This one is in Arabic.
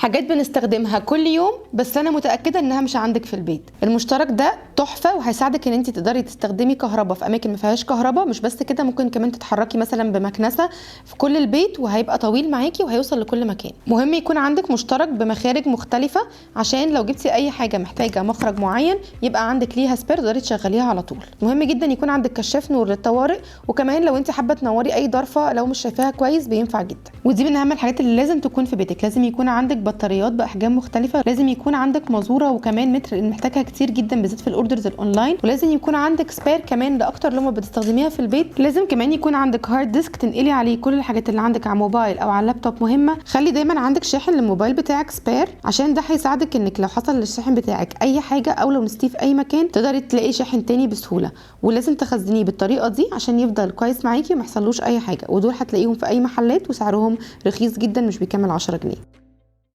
حاجات بنستخدمها كل يوم بس انا متاكده انها مش عندك في البيت. المشترك ده تحفه وهيساعدك ان انت تقدري تستخدمي كهرباء في اماكن ما فيهاش كهرباء. مش بس كده، ممكن كمان تتحركي مثلا بمكنسه في كل البيت وهيبقى طويل معاكي وهيوصل لكل مكان. مهم يكون عندك مشترك بمخارج مختلفه عشان لو جبتي اي حاجه محتاجه مخرج معين يبقى عندك ليها سبير تقدري تشغليها على طول. مهم جدا يكون عندك كشاف نور للطوارئ، وكمان لو انت حابه تنوري اي ضرفه لو مش شايفاها كويس بينفع جدا. ودي من اهم الحاجات اللي لازم تكون في بيتك. لازم يكون عندك بطاريات باحجام مختلفه، لازم يكون عندك مازوره وكمان متر لان محتاجها كتير جدا بالذات في الاوردرز الاونلاين، ولازم يكون عندك سبير كمان لاكتر لما بتستخدميها في البيت. لازم كمان يكون عندك هارد ديسك تنقلي عليه كل الحاجات اللي عندك على موبايل او على اللابتوب مهمه. خلي دايما عندك شاحن للموبايل بتاعك سبير عشان ده هيساعدك انك لو حصل للشاحن بتاعك اي حاجه او لو نسيتيه في اي مكان تقدري تلاقي شاحن تاني بسهوله. ولازم تخزنيه بالطريقه دي عشان يفضل كويس معاكي وما يحصلوش اي حاجه. ودول هتلاقيهم في اي محلات وسعرهم رخيص جدا، مش بيكمل 10 جنيه.